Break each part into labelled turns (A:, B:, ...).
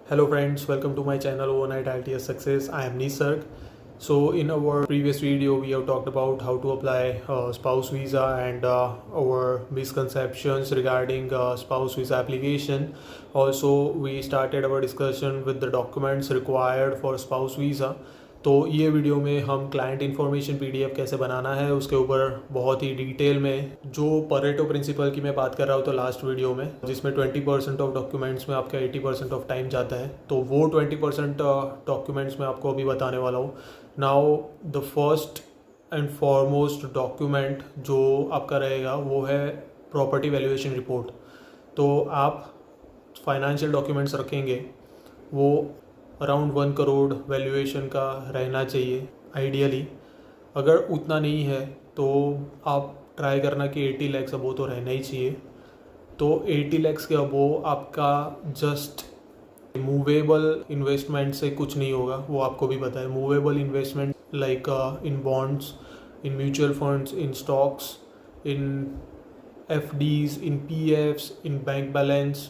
A: Hello friends, welcome to my channel Overnight IELTS Success. I am Nisarg. So in our previous video we have talked about how to apply spouse visa and our misconceptions regarding spouse visa application. Also we started our discussion with the documents required for spouse visa. तो ये video में हम client information PDF कैसे बनाना है उसके ऊपर बहुत ही detail में जो परेटो प्रिंसिपल की मैं बात कर रहा हूँ तो लास्ट वीडियो में जिसमें 20% ऑफ डॉक्यूमेंट्स में आपका 80% ऑफ टाइम जाता है, तो वो 20% डॉक्यूमेंट्स में आपको अभी बताने वाला हूँ. Now the first and foremost document जो आपका रहेगा वो है प्रॉपर्टी वैल्यूएशन रिपोर्ट. तो आप फाइनेंशियल डॉक्यूमेंट्स रखेंगे वो अराउंड 1 करोड़ वैल्यूएशन का रहना चाहिए आइडियली. अगर उतना नहीं है तो आप ट्राई करना कि 80 लाख अबो तो रहना ही चाहिए. तो 80 लाख के अबो आपका जस्ट मूवेबल इन्वेस्टमेंट से कुछ नहीं होगा, वो आपको भी पता है. Movable investment like in bonds, in mutual funds, in stocks, in FDs, in PFs, in bank balance,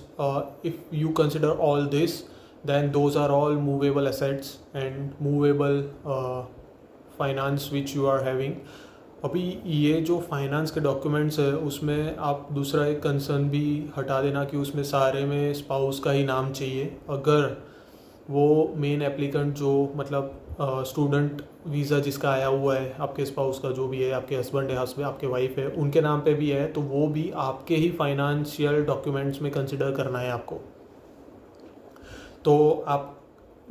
A: if you consider all this, then those are all movable assets and movable finance which you are having. अभी ये जो finance के documents है उसमें आप दूसरा एक concern भी हटा देना कि उसमें सारे में स्पाउस का ही नाम चाहिए. अगर वो मेन एप्लीकेंट जो मतलब स्टूडेंट वीज़ा जिसका आया हुआ है, आपके स्पाउस का जो भी है, आपके हस्बैंड है, हस्बैंड आपके वाइफ है, उनके नाम पे भी है, तो वो भी आपके ही फाइनेंशियल डॉक्यूमेंट्स में कंसिडर करना है आपको. तो आप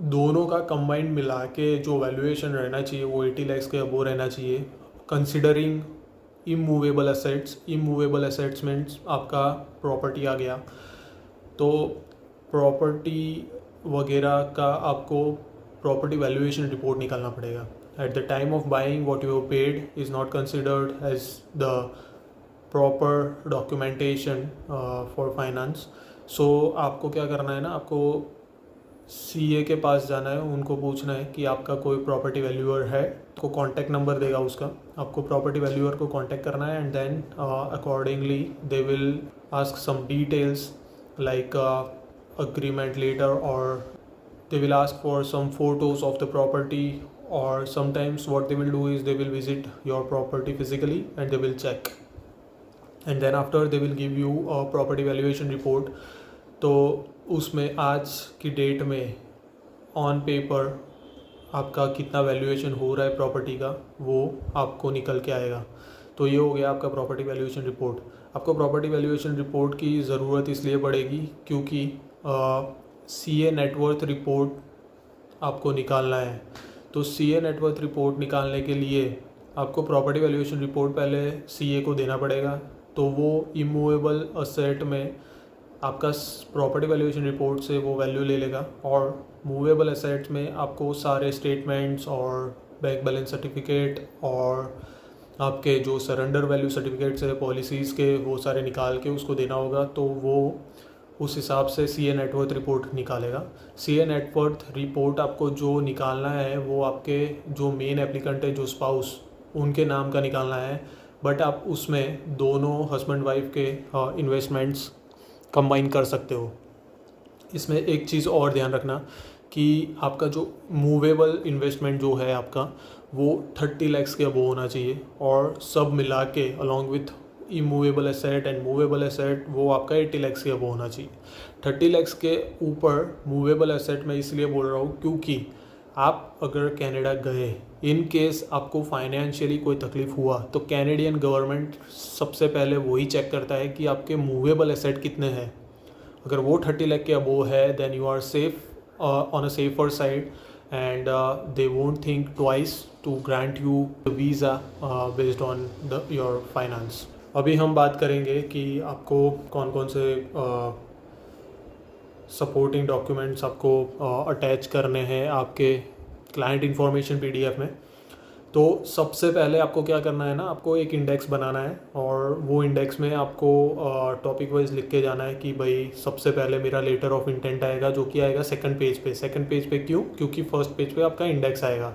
A: दोनों का कंबाइंड मिला के जो वैल्यूएशन रहना चाहिए वो 80 लाख के अबो रहना चाहिए, considering immovable assets. Immovable assets means आपका प्रॉपर्टी आ गया, तो प्रॉपर्टी वगैरह का आपको प्रॉपर्टी वैल्यूएशन रिपोर्ट निकालना पड़ेगा. At the time of buying what you have paid is not considered as the proper documentation for finance. So आपको क्या करना है ना, आपको CA के पास जाना है, उनको पूछना है कि आपका कोई प्रॉपर्टी वैल्यूअर है, को कॉन्टैक्ट नंबर देगा उसका, आपको प्रॉपर्टी वैल्यूअर को कॉन्टैक्ट करना है and then accordingly they will ask some details like agreement letter, or they will ask for some photos of the property, or sometimes what they will do is they will visit your property physically and they will check, and then after they will give you a property valuation report. तो उसमें आज की date में on paper आपका कितना valuation हो रहा है प्रॉपर्टी का वो आपको निकल के आएगा. तो ये हो गया आपका प्रॉपर्टी वैल्यूएशन रिपोर्ट. आपको प्रॉपर्टी वैल्यूएशन रिपोर्ट की ज़रूरत इसलिए पड़ेगी क्योंकि CA नेटवर्थ रिपोर्ट आपको निकालना है. तो CA नेटवर्थ रिपोर्ट निकालने के लिए आपको प्रॉपर्टी वैल्यूएशन रिपोर्ट पहले CA को देना पड़ेगा. तो वो इमूवेबल असेट में आपका प्रॉपर्टी वैल्यूएशन रिपोर्ट से वो वैल्यू ले लेगा, और मूवेबल एसेट्स में आपको सारे स्टेटमेंट्स और बैंक बैलेंस सर्टिफिकेट और आपके जो सरेंडर वैल्यू सर्टिफिकेट्स है पॉलिसीज़ के वो सारे निकाल के उसको देना होगा. तो वो उस हिसाब से CA नेटवर्थ रिपोर्ट निकालेगा. CA नेटवर्थ रिपोर्ट आपको जो निकालना है वो आपके जो मेन एप्लीकेंट है, जो स्पाउस, उनके नाम का निकालना है. बट आप उसमें दोनों हस्बैंड वाइफ के इन्वेस्टमेंट्स कंबाइन कर सकते हो. इसमें एक चीज़ और ध्यान रखना कि आपका जो मूवेबल इन्वेस्टमेंट जो है आपका वो 30 लाख के अबो होना चाहिए, और सब मिला के along with immovable asset and movable asset वो आपका 80 लाख के अबो होना चाहिए. 30 लाख के ऊपर मूवेबल एसेट मैं इसलिए बोल रहा हूँ क्योंकि आप अगर कनाडा गए, इन केस आपको फाइनेंशियली कोई तकलीफ़ हुआ, तो कैनेडियन गवर्नमेंट सबसे पहले वही चेक करता है कि आपके मूवेबल एसेट कितने हैं. अगर वो 30 लाख के अबो है then you are safe on a safer side, and they won't think twice to grant you the visa based on your finance. अभी हम बात करेंगे कि आपको कौन कौन से सपोर्टिंग डॉक्यूमेंट्स आपको अटैच करने हैं आपके क्लाइंट इन्फॉर्मेशन पीडीएफ में. तो सबसे पहले आपको क्या करना है ना, आपको एक इंडेक्स बनाना है, और वो इंडेक्स में आपको टॉपिक वाइज लिख के जाना है कि भाई सबसे पहले मेरा लेटर ऑफ इंटेंट आएगा जो कि आएगा सेकंड पेज पे. सेकंड पेज पे क्यों? क्योंकि फर्स्ट पेज पे आपका इंडेक्स आएगा.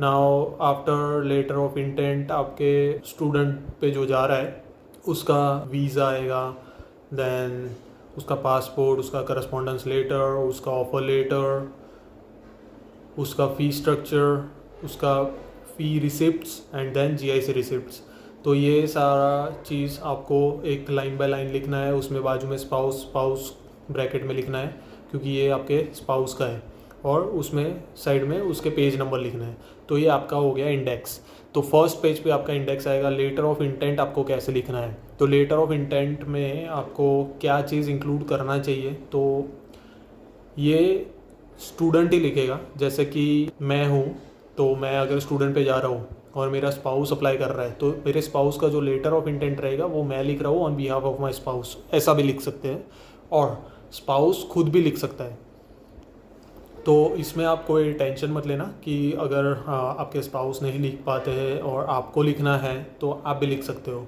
A: Now after letter of intent आपके स्टूडेंट पे जो जा रहा है उसका वीज़ा आएगा, देन उसका पासपोर्ट, उसका करस्पॉन्डेंस लेटर, उसका ऑफर लेटर, उसका फ़ी स्ट्रक्चर, उसका fee receipts and then GIC receipts. तो ये सारा चीज़ आपको एक लाइन बाय लाइन लिखना है। उसमें बाजू में स्पाउस ब्रैकेट में लिखना है क्योंकि ये आपके स्पाउस का है, और उसमें साइड में उसके पेज नंबर लिखना है। तो ये आपका हो गया इंडेक्स। तो फर्स्ट पेज पे आपका इंडेक्स आएगा। लेटर ऑफ इंटेंट आपको कैसे लिखना है, तो लेटर ऑफ इंटेंट में आपको क्या चीज़ इंक्लूड करना चाहिए, तो ये स्टूडेंट ही लिखेगा। जैसे कि मैं हूँ, तो मैं अगर स्टूडेंट पे जा रहा हूँ और मेरा स्पाउस अप्लाई कर रहा है, तो मेरे स्पाउस का जो लेटर ऑफ इंटेंट रहेगा वो मैं लिख रहा हूँ on behalf of my spouse, ऐसा भी लिख सकते हैं। और स्पाउस खुद भी लिख सकता है। तो इसमें आप कोई टेंशन मत लेना कि अगर आपके स्पाउस नहीं लिख पाते हैं और आपको लिखना है तो आप भी लिख सकते हो।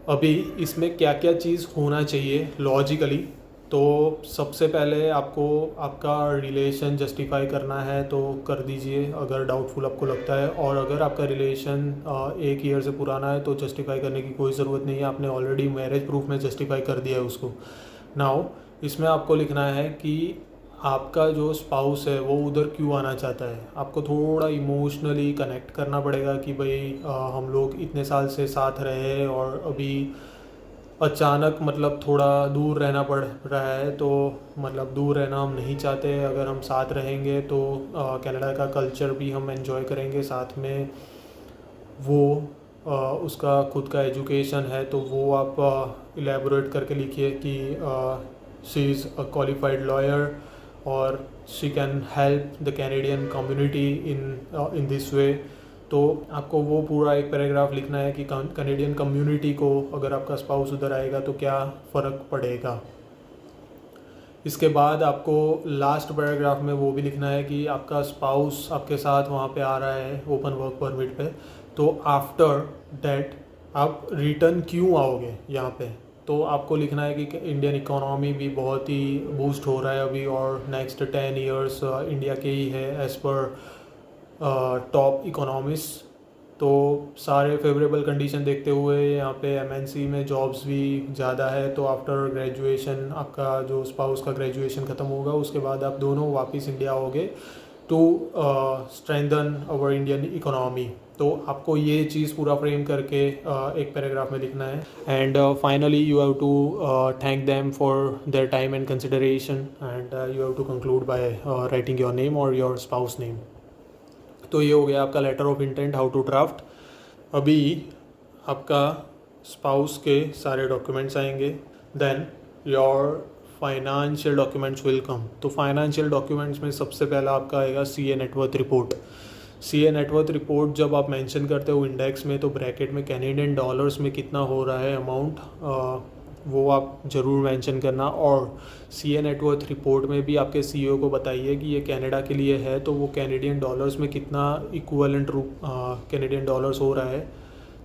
A: अभी इसमें क्या क्या चीज़ होना चाहिए लॉजिकली, तो सबसे पहले आपको आपका रिलेशन जस्टिफाई करना है तो कर दीजिए अगर डाउटफुल आपको लगता है। और अगर आपका रिलेशन 1 ईयर से पुराना है तो जस्टिफाई करने की कोई ज़रूरत नहीं है, आपने ऑलरेडी मैरिज प्रूफ में जस्टिफाई कर दिया है उसको। नाउ इसमें आपको लिखना है कि आपका जो स्पाउस है वो उधर क्यों आना चाहता है। आपको थोड़ा इमोशनली कनेक्ट करना पड़ेगा कि भाई हम लोग इतने साल से साथ रहे और अभी अचानक मतलब थोड़ा दूर रहना पड़ रहा है, तो मतलब दूर रहना हम नहीं चाहते। अगर हम साथ रहेंगे तो कनाडा का कल्चर भी हम एंजॉय करेंगे साथ में। वो उसका खुद का एजुकेशन है तो वो आप इलेबोरेट करके लिखिए कि she is a qualified lawyer और she can help the Canadian community in this way. तो आपको वो पूरा एक पैराग्राफ लिखना है कि कैनेडियन कम्युनिटी को अगर आपका स्पाउस उधर आएगा तो क्या फ़र्क पड़ेगा। इसके बाद आपको लास्ट पैराग्राफ में वो भी लिखना है कि आपका स्पाउस आपके साथ वहाँ पे आ रहा है ओपन वर्क परमिट पे, तो आफ्टर दैट आप रिटर्न क्यों आओगे यहाँ पे। तो आपको लिखना है कि इंडियन इकोनॉमी भी बहुत ही बूस्ट हो रहा है अभी, और नेक्स्ट 10 ईयर्स इंडिया के ही है एज़ पर टॉप इकोनॉमिस्ट। तो सारे फेवरेबल कंडीशन देखते हुए यहाँ पे MNC में जॉब्स भी ज़्यादा है। तो आफ्टर ग्रेजुएशन आपका जो स्पाउस का ग्रेजुएशन ख़त्म होगा उसके बाद आप दोनों वापस इंडिया आओगे to strengthen our Indian economy. तो आपको ये चीज़ पूरा फ्रेम करके एक पैराग्राफ में लिखना है। And finally you have to thank them for their time and consideration, and you have to conclude by writing your name और योर स्पाउस नेम। तो ये हो गया आपका letter of intent how to draft. अभी आपका स्पाउस के सारे डॉक्यूमेंट्स आएंगे, then your financial documents will come. तो फाइनेंशियल डॉक्यूमेंट्स में सबसे पहला आपका आएगा CA net worth report. CA net worth report जब आप मेंशन करते हो इंडेक्स में तो ब्रैकेट में कैनेडियन डॉलर्स में कितना हो रहा है अमाउंट, वो आप ज़रूर मेंशन करना। और CA नेटवर्थ रिपोर्ट में भी आपके CEO को बताइए कि ये कनाडा के लिए है तो वो कैनेडियन डॉलर्स में कितना इक्विवेलेंट कैनेडियन डॉलर्स हो रहा है,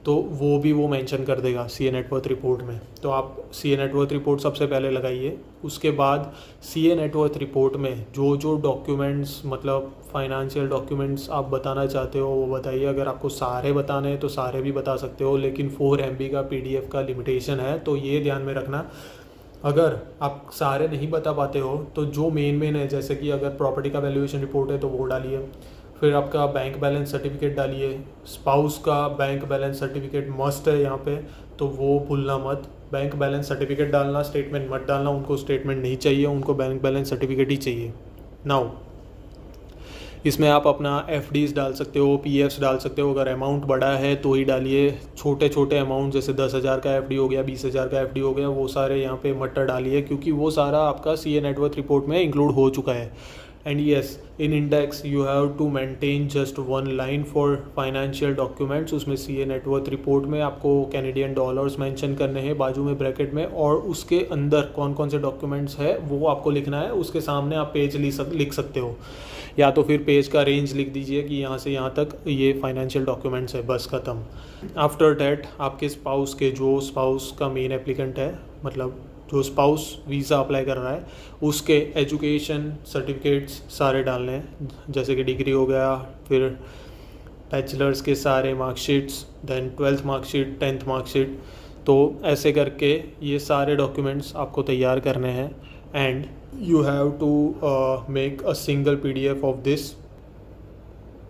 A: तो वो भी वो मेंशन कर देगा CA नेटवर्थ रिपोर्ट में। तो आप CA नेटवर्थ रिपोर्ट सबसे पहले लगाइए। उसके बाद CA नेटवर्थ रिपोर्ट में जो जो डॉक्यूमेंट्स मतलब फाइनेंशियल डॉक्यूमेंट्स आप बताना चाहते हो वो बताइए। अगर आपको सारे बताने हैं तो सारे भी बता सकते हो, लेकिन 4 MB का PDF का लिमिटेशन है, तो ये ध्यान में रखना। अगर आप सारे नहीं बता पाते हो तो जो मेन है, जैसे कि अगर प्रॉपर्टी का वैल्यूएशन रिपोर्ट है तो वो डालिए, फिर आपका बैंक बैलेंस सर्टिफिकेट डालिए, स्पाउस का बैंक बैलेंस सर्टिफिकेट मस्ट है यहाँ पे, तो वो भूलना मत। बैंक बैलेंस सर्टिफिकेट डालना, स्टेटमेंट मत डालना, उनको स्टेटमेंट नहीं चाहिए, उनको बैंक बैलेंस सर्टिफिकेट ही चाहिए। नाउ इसमें आप अपना FDs डाल सकते हो, PFs डाल सकते हो। अगर अमाउंट बड़ा है तो ही डालिए, छोटे छोटे अमाउंट जैसे 10,000 का FD हो गया, 20,000 का FD हो गया, वो सारे यहाँ पे मत डालिए क्योंकि वो सारा आपका CA नेटवर्थ रिपोर्ट में इंक्लूड हो चुका है। And yes, in index you have to maintain just one line for financial documents। उसमें CA नेटवर्थ रिपोर्ट में आपको कैनेडियन डॉलर्स मेंशन करने हैं बाजू में ब्रैकेट में, और उसके अंदर कौन कौन से डॉक्यूमेंट्स है वो आपको लिखना है। उसके सामने आप पेज लिख सकते हो, या तो फिर पेज का रेंज लिख दीजिए कि यहाँ से यहाँ तक ये फाइनेंशियल डॉक्यूमेंट्स है, बस ख़त्म। आफ्टर डैट आपके स्पाउस के जो स्पाउस का मेन एप्लीकेंट है, मतलब जो स्पाउस वीज़ा अप्लाई कर रहा है, उसके एजुकेशन सर्टिफिकेट्स सारे डालने हैं, जैसे कि डिग्री हो गया, फिर बैचलर्स के सारे marksheets, then 12th marksheet, 10th marksheet, तो ऐसे करके ये सारे डॉक्यूमेंट्स आपको तैयार करने हैं and you have to make a single PDF of this,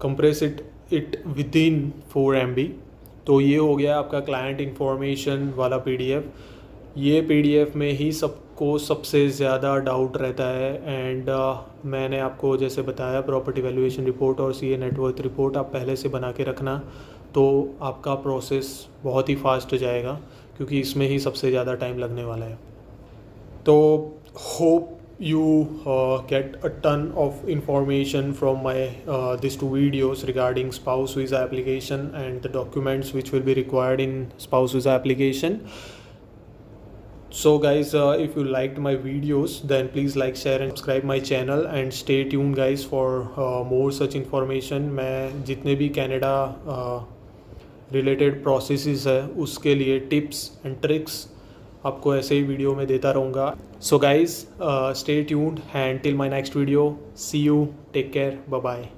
A: compress it within 4 MB। तो ये हो गया आपका क्लाइंट इंफॉर्मेशन वाला PDF। ये PDF में ही सबको सबसे ज़्यादा डाउट रहता है एंड मैंने आपको जैसे बताया प्रॉपर्टी वैल्यूएशन रिपोर्ट और CA नेटवर्थ रिपोर्ट आप पहले से बना के रखना, तो आपका प्रोसेस बहुत ही फास्ट हो जाएगा क्योंकि इसमें ही सबसे ज़्यादा टाइम लगने वाला है। तो hope you get a ton of information from my these 2 videos regarding spouse visa application and the documents which will be required in spouse visa application. So guys, if you liked my videos then please like, share and subscribe my channel and stay tuned guys for more such information. मैं जितने भी Canada related processes है उसके लिए tips and tricks आपको ऐसे ही video में देता रहूँगा। So guys stay tuned and till my next video, see you, take care, bye bye.